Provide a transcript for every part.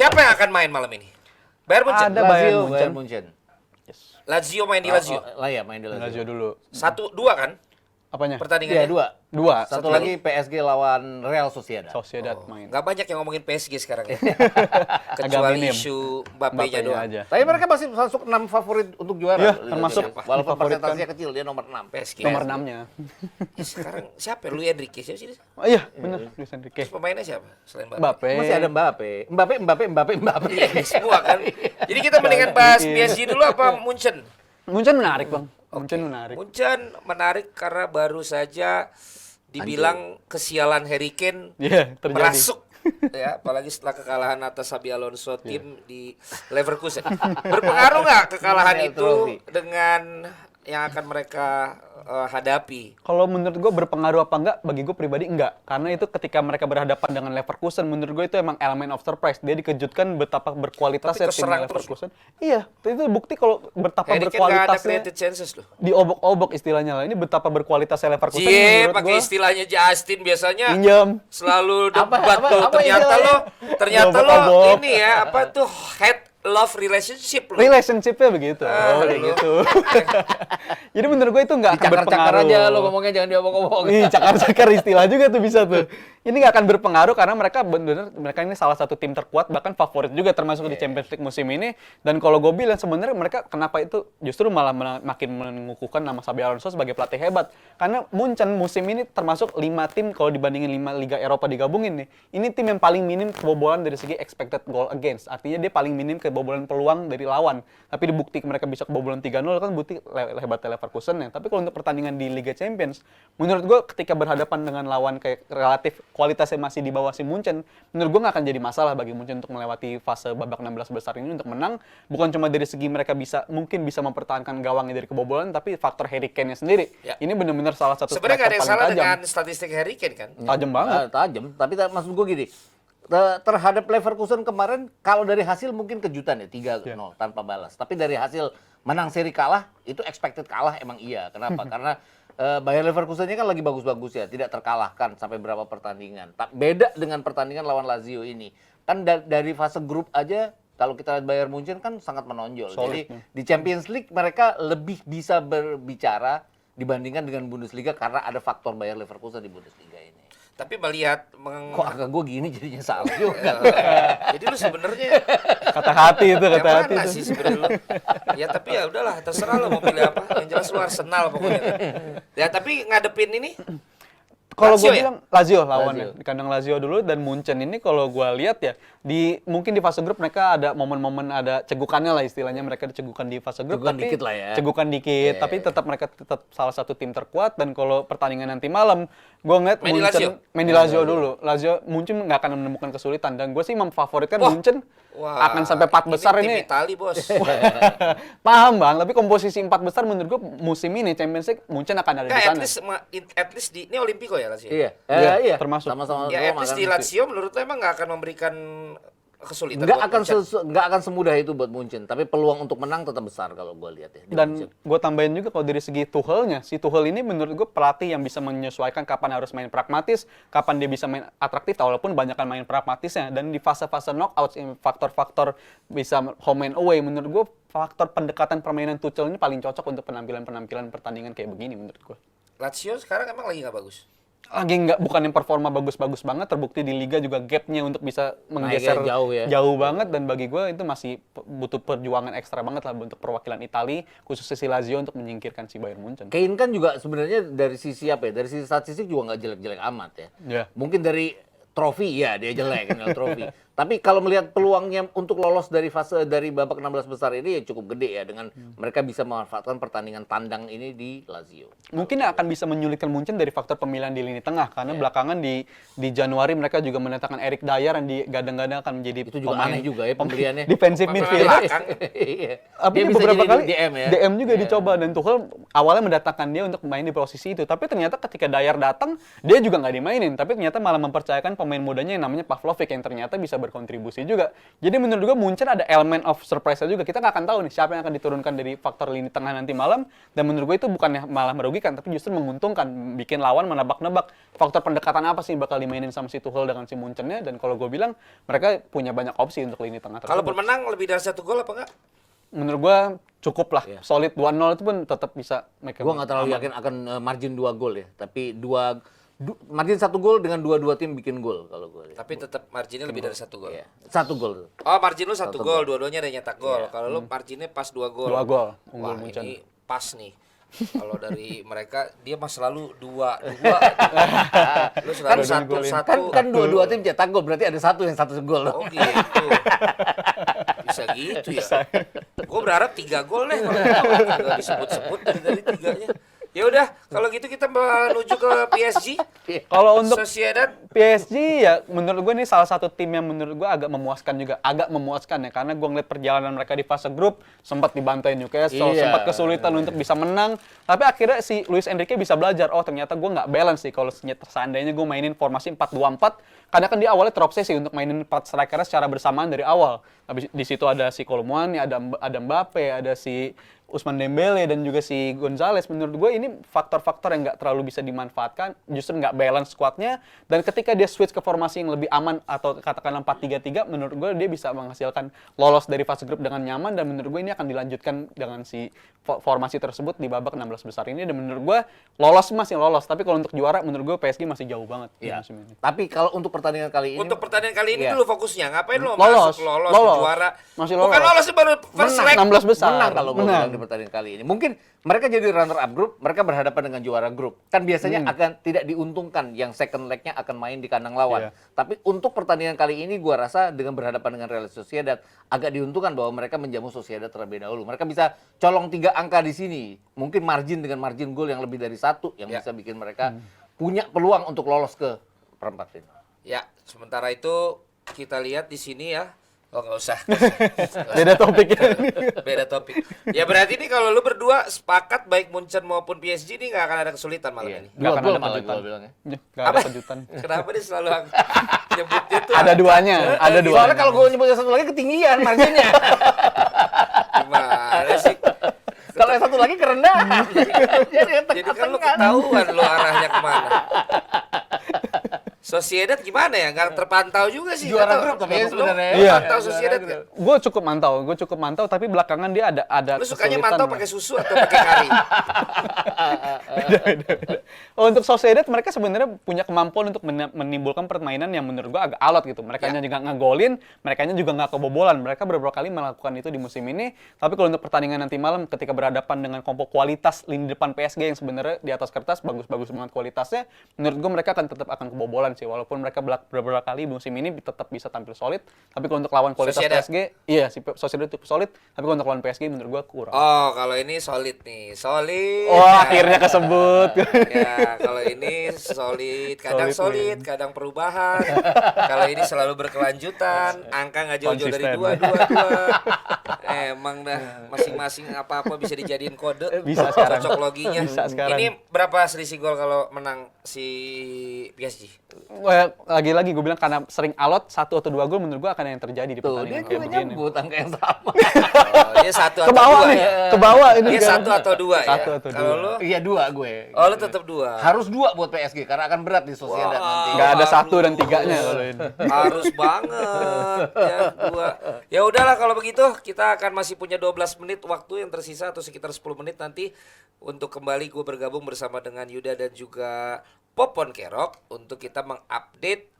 Siapa yang akan main malam ini? Bayern Munchen. Ada Bayern Bayern Munchen. Munchen. Yes. Lazio main di Lazio. Lah ya main di Lazio. Lazio dulu. 1-2 kan Apanya? pertandingannya? Iya, 2. Dua. Satu lagi PSG lawan Real Sociedad. Sociedad main. Nggak banyak yang ngomongin PSG sekarang ya. Agak Kecuali minim. isu Mbappe-nya Mbappe-nya doang. aja. Tapi mereka masih masuk 6 favorit untuk juara. Iya, Liga termasuk Champions. Walaupun difavoritkan. persentasenya kecil, dia nomor 6. PSG. Nomor 6-nya. Sekarang siapa? Luis Enrique siapa sih? Oh iya, benar. Luis Enrique. Terus pemainnya siapa? Selain Mbappe. Mbappe. Masih ada Mbappe. Iya, semua kan. Jadi kita mendingan bahas PSG dulu apa Munchen? Munchen menarik, Bang. Munchen menarik. Munchen menarik karena baru saja dibilang kesialan Harry Kane Iya, terjadi. merasuk ya, apalagi setelah kekalahan atas Xabi Alonso tim di Leverkusen. Berpengaruh nggak kekalahan Iya, itu dengan yang akan mereka hadapi? Kalau menurut gue berpengaruh apa enggak, bagi gue pribadi enggak. Karena itu ketika mereka berhadapan dengan Leverkusen, menurut gue itu emang elemen of surprise. Dia dikejutkan betapa berkualitasnya Tapi tim keserang Leverkusen. Iya, itu bukti kalau betapa Harry Kane nggak ada berkualitasnya. created chances loh. Diobok-obok istilahnya lah. Ini betapa berkualitasnya Leverkusen. Cie, menurut pakai gue. istilahnya Justin biasanya Pinjam. selalu Apa- debat apa- tuh. apa Ternyata istilahnya? lo Diobok-obok. ini ya, apa tuh hate love relationship lo. Relationship-nya begitu. Kayak lu. gitu. Jadi menurut gue itu nggak akan Cakar-cakar berpengaruh. aja lo ngomongnya, jangan diobok-obok. Ih, cakar-cakar istilah juga tuh bisa tuh. Ini nggak akan berpengaruh karena mereka benar-benar mereka ini salah satu tim terkuat, bahkan favorit juga termasuk di Champions League musim ini. Dan kalau gue bilang sebenarnya mereka kenapa itu justru malah makin mengukuhkan nama Xabi Alonso sebagai pelatih hebat. Karena Munchen musim ini termasuk 5 tim kalau dibandingin 5 Liga Eropa digabungin nih. Ini tim yang paling minim kebobolan dari segi expected goal against. Artinya dia paling minim kebobolan peluang dari lawan. Tapi dibukti mereka bisa kebobolan 3-0 kan bukti hebatnya Leverkusen ya. Tapi kalau untuk pertandingan di Liga Champions, menurut gue ketika berhadapan dengan lawan kayak relatif kualitasnya masih di bawah si Munchen, menurut gue nggak akan jadi masalah bagi Munchen untuk melewati fase babak 16 besar ini untuk menang. Bukan cuma dari segi mereka mungkin bisa mempertahankan gawangnya dari kebobolan, tapi faktor Harry Kane-nya sendiri. Ya. Ini benar-benar salah satu Sebenarnya nggak ada yang striker salah paling tajam. dengan statistik Harry Kane kan? Tajam banget. Tajam, tapi maksud gue gini. Terhadap Leverkusen kemarin, kalau dari hasil mungkin kejutan ya, 3-0 tanpa balas. Tapi dari hasil menang seri kalah, itu expected kalah emang iya. Kenapa? Karena Bayer Leverkusen-nya kan lagi bagus-bagus ya, tidak terkalahkan sampai berapa pertandingan. Beda dengan pertandingan lawan Lazio ini. Kan dari fase grup aja, kalau kita lihat Bayern Munchen kan sangat menonjol. Solid. Jadi di Champions League mereka lebih bisa berbicara dibandingkan dengan Bundesliga karena ada faktor Bayer Leverkusen di Bundesliga ini. Tapi melihat Kok agak gue gini jadinya salah juga. jadi lu sebenarnya Kata hati itu, yang kata hati mana itu. sih sebenarnya lu? Ya tapi ya udahlah, terserah lo mau pilih apa. Yang jelas lu Arsenal pokoknya. Ya tapi ngadepin ini Kalau Lazio gue ya? bilang Lazio lawannya Lazio. di kandang Lazio dulu, dan Munchen ini kalau gue lihat ya mungkin di fase grup mereka ada momen-momen ada cegukannya lah istilahnya, mereka dicegukan di fase grup Cegukan tapi dikit lah ya. cegukan dikit Iya, tapi iya. tetap mereka tetap salah satu tim terkuat. Dan kalau pertandingan nanti malam gue ngeliat Main di Lazio? main di Lazio dulu. Lazio Munchen nggak akan menemukan kesulitan dan gue sih memfavoritkan Wah. Munchen Wah, akan sampai 4 besar tim ini. Itali, Bos. Paham Bang, tapi komposisi 4 besar menurut gue musim ini Champions League Munchen akan ada di Nggak, sana. at least di ini Olimpico ya Lazio. Iya, Iya, termasuk. Sama-sama Ya, at Roma least kan di mesti. Lazio menurut lo emang nggak akan memberikan kesulitan. Nggak buat akan Munchen. nggak akan semudah itu buat Munchen, tapi peluang untuk menang tetap besar kalau gue lihat ya. di Dan Munchen. gue tambahin juga kalau dari segi Tuchelnya, si Tuchel ini menurut gue pelatih yang bisa menyesuaikan kapan harus main pragmatis, kapan dia bisa main atraktif, walaupun banyakan main pragmatisnya. Dan di fase-fase knockout, faktor-faktor bisa home and away, menurut gue faktor pendekatan permainan Tuchel ini paling cocok untuk penampilan-penampilan pertandingan kayak begini menurut gue. Lazio sekarang emang lagi nggak bagus. Lagi nggak, bukan yang performa bagus-bagus banget, terbukti di Liga juga gapnya untuk bisa menggeser Naiknya jauh ya. jauh banget. Dan bagi gue itu masih butuh perjuangan ekstra banget lah untuk perwakilan Italia, khususnya si Lazio untuk menyingkirkan si Bayern Munchen. Kane kan juga sebenarnya dari sisi apa ya? Dari sisi statistik juga nggak jelek-jelek amat ya. Iya. Mungkin dari trofi ya dia jelek kan trofi. Tapi kalau melihat peluangnya untuk lolos dari babak 16 besar ini ya cukup gede ya dengan mereka bisa memanfaatkan pertandingan tandang ini di Lazio. Mungkin akan bisa menyulitkan Munchen dari faktor pemilihan di lini tengah karena belakangan di Januari mereka juga mendatangkan Eric Dyer yang digadang-gadang akan menjadi Itu juga aneh juga ya pembeliannya. defensive Pemain midfielder. belakang. Iya. Tapi Dia bisa beberapa jadi kali DM ya. DM juga dicoba dan Tuchel awalnya mendatangkan dia untuk main di posisi itu. Tapi ternyata ketika Dyer datang, dia juga nggak dimainin. Tapi ternyata malah mempercayakan pemain mudanya yang namanya Pavlovic yang ternyata bisa berkontribusi juga. Jadi menurut gue Munchen ada elemen of surprise juga. Kita nggak akan tahu nih siapa yang akan diturunkan dari faktor lini tengah nanti malam. Dan menurut gue itu bukannya malah merugikan, tapi justru menguntungkan. Bikin lawan menebak-nebak faktor pendekatan apa sih yang bakal dimainin sama si Tuchel dengan si Munchennya. Dan kalau gue bilang mereka punya banyak opsi untuk lini tengah tersebut. Kalaupun menang lebih dari 1 gol apa enggak? Menurut gue cukup lah, solid 2-0 itu pun tetap bisa make Gue nggak terlalu yakin akan margin 2 gol ya, tapi margin 1 gol dengan dua tim bikin gol kalau gue lihat. Tapi tetap marginnya lebih dari 1 gol. Iya, 1 gol. Oh, margin lu 1 gol, dua-duanya ada nyetak gol. Kalau lu marginnya pas 2 gol. 2 gol unggul Wah, Munchen. ini pas nih. Kalau dari mereka dia mah selalu 2. Lu selalu 1-1. Kan dua tim cetak gol, berarti ada satu yang 1 gol. Oh gitu. Bisa gitu ya. Gue berharap 3 gol deh kalau nggak disebut-sebut dari tiganya. Ya udah, kalau gitu kita menuju ke PSG. Kalau untuk Sociedad. PSG ya menurut gue ini salah satu tim yang menurut gue agak memuaskan ya, karena gue ngeliat perjalanan mereka di fase grup sempat dibantai Newcastle, Iya. sempat kesulitan untuk bisa menang, tapi akhirnya si Luis Enrique bisa belajar, oh ternyata gue nggak balance sih kalau seandainya gue mainin formasi 4-2-4, karena kan dia awalnya terobsesi untuk mainin 4 striker secara bersamaan dari awal. Habis di situ ada si Colomwani, ada Mbappe, ada si Ousmane Dembele dan juga si Gonzalez. Menurut gue ini faktor-faktor yang nggak terlalu bisa dimanfaatkan, justru nggak balance squadnya. Dan ketika dia switch ke formasi yang lebih aman atau katakanlah 4-3-3, menurut gue dia bisa menghasilkan lolos dari fase grup dengan nyaman. Dan menurut gue ini akan dilanjutkan dengan si formasi tersebut di babak 16 besar ini. Dan menurut gue masih lolos. Tapi kalau untuk juara, menurut gue PSG masih jauh banget di Iya. musim ini. Tapi kalau untuk pertandingan kali ini, Untuk pertandingan kali ini Iya. dulu fokusnya. Ngapain lo Lolos. masuk lolos Lolos. juara? Masih Bukan lolos. lolos sih, baru first menang leg. 16 besar. menang kalau gue Menang. bilang di pertandingan kali ini. Mungkin mereka jadi runner up grup, mereka berhadapan dengan juara grup. Kan biasanya akan tidak diuntungkan yang second leg-nya akan main di kandang lawan. Iya. Tapi untuk pertandingan kali ini gua rasa dengan berhadapan dengan Real Sociedad agak diuntungkan bahwa mereka menjamu Sociedad terlebih dahulu. Mereka bisa colong 3 angka di sini. Mungkin dengan margin gol yang lebih dari 1 yang Ya. bisa bikin mereka punya peluang untuk lolos ke perempat final. Ya, sementara itu kita lihat di sini ya. Oh, nggak usah. Beda topik ya. Beda topik. Ya berarti ini kalau lu berdua sepakat baik Munchen maupun PSG ini nggak akan ada kesulitan malam ini. Nggak akan Gol ada malah kejutan. gua bilangnya. Nggak ada kejutan. Kenapa dia selalu nyebutnya tuh Ada duanya, ada duanya. Soalnya kalau gue nyebut yang satu lagi ketinggian marginnya. gimana sih? Kalau yang satu lagi kerendahan. Jadi kan lu ketahuan lu arahnya kemana. Sociedad gimana ya? Nggak terpantau juga sih. Juara Nggak tahu. grup tapi ya Lu sebenarnya. Iya. Pantau Sociedad nggak? Gue cukup mantau, tapi belakangan dia ada Lu sukanya kesulitan mantau lah. pakai susu atau pakai kari? Beda. Oh, untuk Sociedad mereka sebenarnya punya kemampuan untuk menimbulkan permainan yang menurut gua agak alot gitu. Mereka juga ngegolin, mereka juga nggak kebobolan. Mereka beberapa kali melakukan itu di musim ini. Tapi kalau untuk pertandingan nanti malam ketika berhadapan dengan kelompok kualitas lini depan PSG yang sebenarnya di atas kertas bagus-bagus banget kualitasnya, menurut gua mereka tetap akan kebobolan sih. Walaupun mereka beberapa kali musim ini tetap bisa tampil solid, tapi kalau untuk lawan kualitas Sociedad. PSG, iya si Sociedad itu solid, tapi kalau untuk lawan PSG menurut gua kurang. Oh, kalau ini solid nih. Solid. Wah, akhirnya kesebut. Ya, kalau ini solid, kadang solid, kadang perubahan. Kalau ini selalu berkelanjutan, angka nggak jauh-jauh dari Konsisten. 2. Emang dah masing-masing apa-apa bisa dijadiin kode. Bisa sekarang. Cocok loginya. Bisa sekarang. Ini berapa selisih gol kalau menang si PSG? Wah, lagi-lagi gue bilang karena sering alot 1 atau 2 gol menurut gue akan yang terjadi di Tuh, pertandingan dia kayak juga begini. nyebut angka yang sama. Oh, dia 1 atau Ke bawah 2 nih, ya? ke bawah ini. Dia kan. 1 atau 2 ya? 1 atau 2. Kalau lu? Iya 2 gue. Oh, lu tetap 2. Harus 2 buat PSG karena akan berat di Sociedad Wah. nanti. Nggak ada Harus. 1 dan 3-nya kalau ini. Harus banget ya 2. Ya udahlah kalau begitu kita akan masih punya 12 menit waktu yang tersisa atau sekitar 10 menit nanti untuk kembali gue bergabung bersama dengan Yuda dan juga Popon Kerok untuk kita mengupdate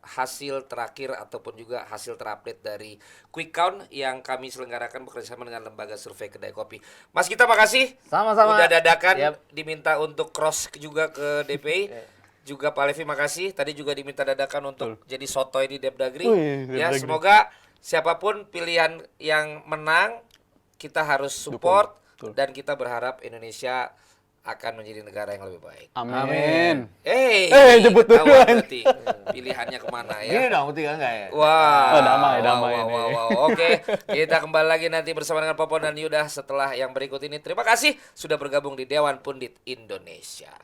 hasil terakhir ataupun juga hasil terupdate dari Quick Count yang kami selenggarakan bekerjasama dengan lembaga survei Kedai Kopi. Mas kita makasih. Sama-sama. Udah dadakan Yap. diminta untuk cross juga ke DPI. Juga Pak Levi makasih. Tadi juga diminta dadakan untuk jadi sotoy di Depdagri. Wih, Ya, Depdagri. semoga siapapun pilihan yang menang kita harus support Betul. dan kita berharap Indonesia akan menjadi negara yang lebih baik. Amin. tahu jemput duluan. berarti pilihannya kemana Gini ya? dong, 3 enggak ya? Wah, Oh, damai wah, ini. wah. Oke, kita kembali lagi nanti bersama dengan Popon dan Yuda setelah yang berikut ini. Terima kasih sudah bergabung di Dewan Pundit Indonesia.